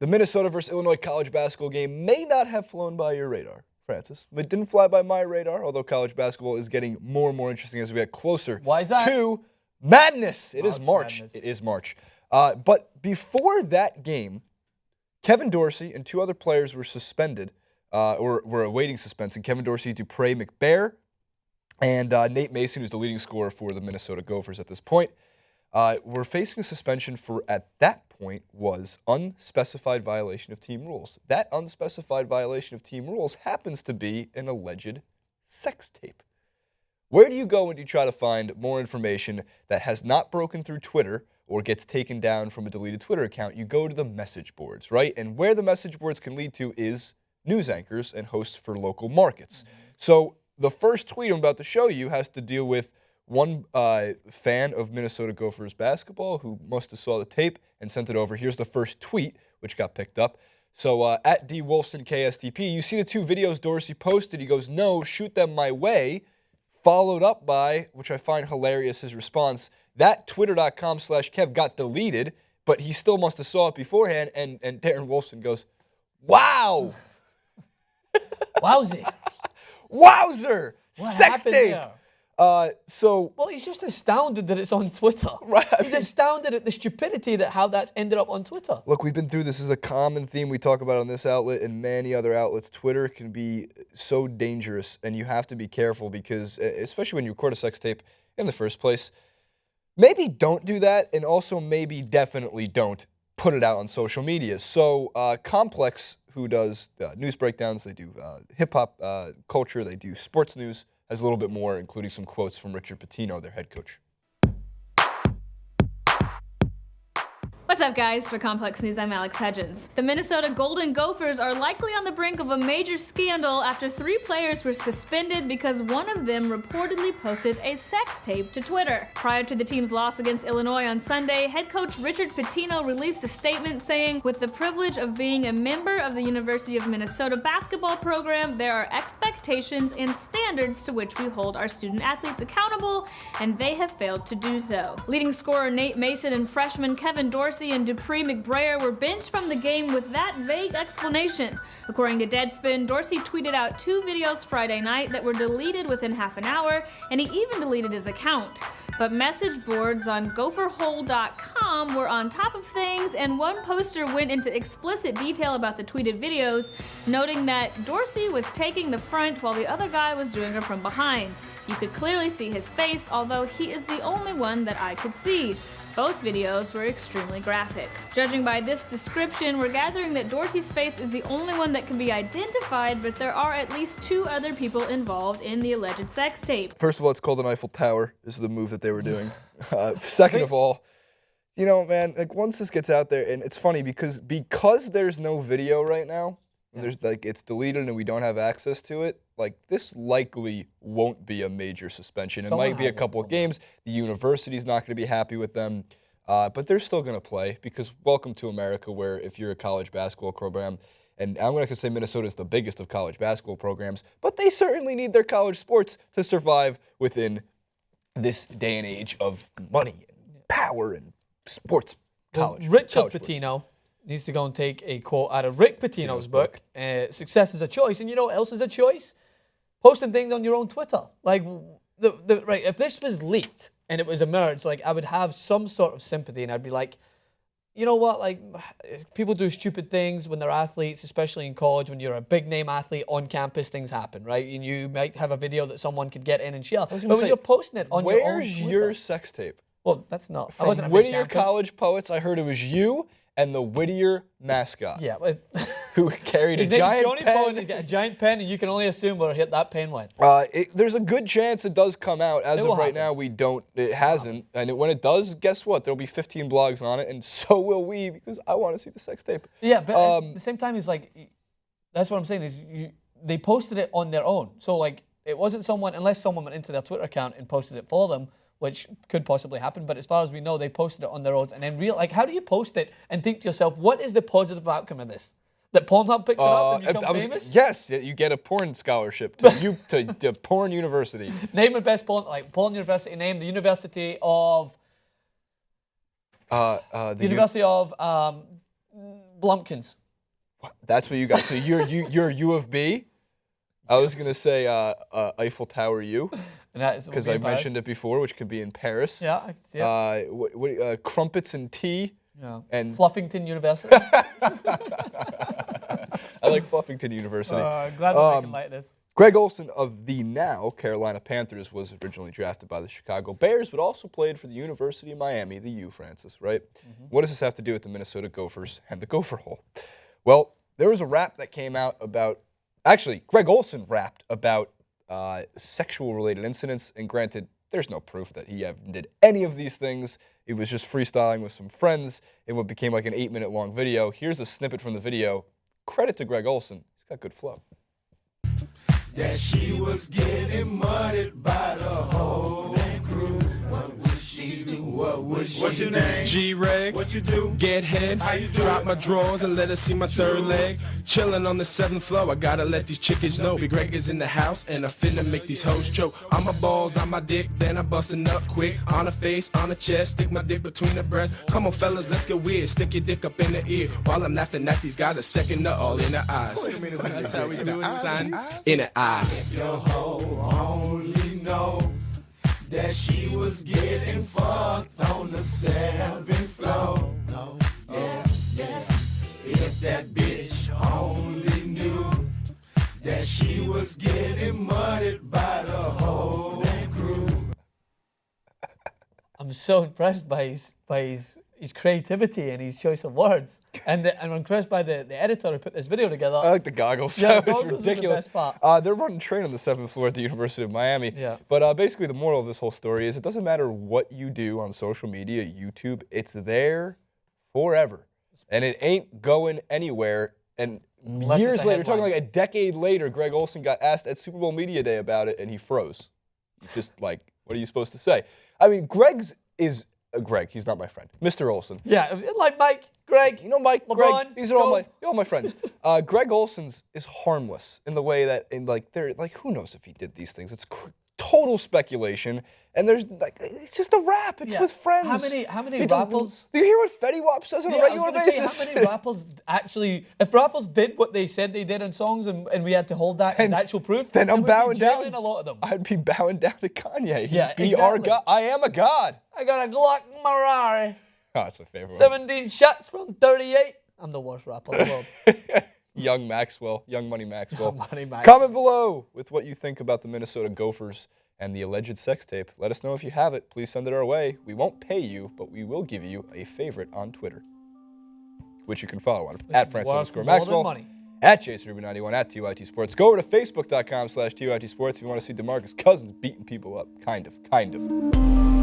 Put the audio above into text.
The Minnesota versus Illinois college basketball game may not have flown by your radar, Francis. It didn't fly by my radar, although college basketball is getting more and more interesting as we get closer to madness. It is March. It is March. But before that game, Kevin Dorsey and 2 other players were suspended, or were awaiting suspension. Kevin Dorsey, Dupre McBair, and Nate Mason, who's the leading scorer for the Minnesota Gophers at this point, were facing a suspension for, at that point, was unspecified violation of team rules. That unspecified violation of team rules happens to be an alleged sex tape. Where do you go when you try to find more information that has not broken through Twitter or gets taken down from a deleted Twitter account? You go to the message boards, right? And where the message boards can lead to is news anchors and hosts for local markets. So the first tweet I'm about to show you has to deal with one fan of Minnesota Gophers basketball who must have saw the tape and sent it over. Here's the first tweet, which got picked up. So at D. Wolfson KSTP, you see the 2 videos Dorsey posted. He goes, "No, shoot them my way." Followed up by, which I find hilarious, his response, "That twitter.com/Kev got deleted, but he still must have saw it beforehand." And Darren Wolfson goes, "Wow." Wowzy. Wowzer. What Sex happened tape. there? Well, he's just astounded that it's on Twitter. Right. He's astounded at the stupidity that how that's ended up on Twitter. Look, we've been through this. This is a common theme we talk about on this outlet and many other outlets. Twitter can be so dangerous, and you have to be careful because, especially when you record a sex tape in the first place, maybe don't do that, and also maybe definitely don't put it out on social media. So Complex, who does news breakdowns, they do hip-hop culture, they do sports news, has a little bit more, including some quotes from Richard Pitino, their head coach. What's up, guys? For Complex News, I'm Alex Hudgens. The Minnesota Golden Gophers are likely on the brink of a major scandal after 3 players were suspended because one of them reportedly posted a sex tape to Twitter. Prior to the team's loss against Illinois on Sunday, head coach Richard Pitino released a statement saying, "With the privilege of being a member of the University of Minnesota basketball program, there are expectations and standards to which we hold our student athletes accountable, and they have failed to do so." Leading scorer Nate Mason and freshman Kevin Dorsey and Dupre McBair were benched from the game with that vague explanation. According to Deadspin, Dorsey tweeted out 2 videos Friday night that were deleted within half an hour, and he even deleted his account. But message boards on gopherhole.com were on top of things, and one poster went into explicit detail about the tweeted videos, noting that Dorsey was taking the front while the other guy was doing it from behind. You could clearly see his face, although he is the only one that I could see. Both videos were extremely graphic. Judging by this description, we're gathering that Dorsey's face is the only one that can be identified, but there are at least 2 other people involved in the alleged sex tape. First of all, it's called an Eiffel Tower. This is the move that they were doing. Second of all, you know, man, like once this gets out there, and it's funny because there's no video right now, and there's like it's deleted and we don't have access to it, like this likely won't be a major suspension. It might be a couple of games. The university's not going to be happy with them, but they're still going to play because welcome to America, where if you're a college basketball program, and I'm not going to say Minnesota is the biggest of college basketball programs, but they certainly need their college sports to survive within this day and age of money and power and sports. Richard Pitino needs to go and take a quote out of Rick Pitino's book, Success is a Choice. And you know what else is a choice? Posting things on your own Twitter. Like, right, if this was leaked and it was emerged, like, I would have some sort of sympathy and I'd be like, you know what, like, people do stupid things when they're athletes, especially in college. When you're a big name athlete on campus, things happen, right? And you might have a video that someone could get in and share. But when you're posting it on your own Where's Twitter, your sex tape? Well, that's not. From Whittier College Poets, I heard it was you and the Whittier mascot. Yeah. Who carried a His name's giant Johnny pen. Poe, he's got a giant pen, and you can only assume where that pen went. There's a good chance it does come out. As of right now, it hasn't. And when it does, guess what? There'll be 15 blogs on it, and so will we, because I want to see the sex tape. Yeah, but at the same time, it's like, that's what I'm saying, is they posted it on their own. So, like, it wasn't someone, unless someone went into their Twitter account and posted it for them, which could possibly happen, but as far as we know, they posted it on their own. And then how do you post it and think to yourself, what is the positive outcome of this? That Pornhub picks it up and you become famous? Yes, you get a porn scholarship to porn university. Name the best porn university. Name the University of... Blumpkins. That's what you got. So you're U of B. I was gonna say Eiffel Tower U, because I mentioned it before, which could be in Paris. Yeah, I can see it. Crumpets and tea. Yeah. And Fluffington University. I like Fluffington University. Glad we're making light of this. Greg Olsen of the now Carolina Panthers was originally drafted by the Chicago Bears, but also played for the University of Miami, the U, Francis, right? What does this have to do with the Minnesota Gophers and the Gopher Hole? Well, there was a rap that came out about, actually, Greg Olsen rapped about sexual-related incidents, and granted, there's no proof that he did any of these things. It was just freestyling with some friends in what became like an 8-minute-long video. Here's a snippet from the video. Credit to Greg Olsen. He's got good flow. That she was getting mudded by the whole crew. What would she do? What would she do? What's your name? G-Reg. What you do? Get head. How you do? Drop my drawers and let her see my third leg. Chillin' on the 7th floor. I gotta let these chickens know. Big Greg is in the house and I finna make these hoes choke. On my balls, on my dick, then I'm bustin' up quick. On the face, on the chest, stick my dick between the breasts. Come on, fellas, let's get weird. Stick your dick up in the ear. While I'm laughing at these guys, a second to all in the eyes. That's how we do it, son. In the eyes. Your hoe only know that she was getting fucked on the 7th floor. Yeah, yeah. If that bitch only knew that she was getting mudded by the whole crew. I'm so impressed by his creativity and his choice of words. And I'm impressed by the editor who put this video together. I like the goggles. Yeah, That was goggles are the ridiculous. best part. They're running train on the 7th floor at the University of Miami. Yeah. But basically, the moral of this whole story is it doesn't matter what you do on social media, YouTube, it's there forever. And it ain't going anywhere. And Unless years it's a later, talking headline. like a decade later, Greg Olsen got asked at Super Bowl Media Day about it, and he froze. Just like, what are you supposed to say? I mean, Greg, he's not my friend. Mr. Olsen. Yeah, like Mike, Greg, You know, Mike, LeBron, Greg, these are all my friends. Greg Olsen's is harmless in the way that, they're like, who knows if he did these things? It's total speculation, and there's like, it's just a rap. It's with friends. How many rappers? Do you hear what Fetty Wap says on a regular basis? How many rappers actually? If rappers did what they said they did in songs, and we had to hold that as actual proof, then I'm bowing down. A lot of them. I'd be bowing down to Kanye. Yeah, Be our exactly. God. I am a god. I got a Glock Ferrari. Oh, that's my favorite one. 17 shots from 38. I'm the worst rapper in the world. Young Maxwell, Young Money Maxwell. Young Money Maxwell. Comment below with what you think about the Minnesota Gophers and the alleged sex tape. Let us know if you have it. Please send it our way. We won't pay you, but we will give you a favorite on Twitter, which you can follow on at Francis_Maxwell, at JaceRuby91, at TYT Sports. Go over to Facebook.com/TYT Sports if you want to see DeMarcus Cousins beating people up. Kind of.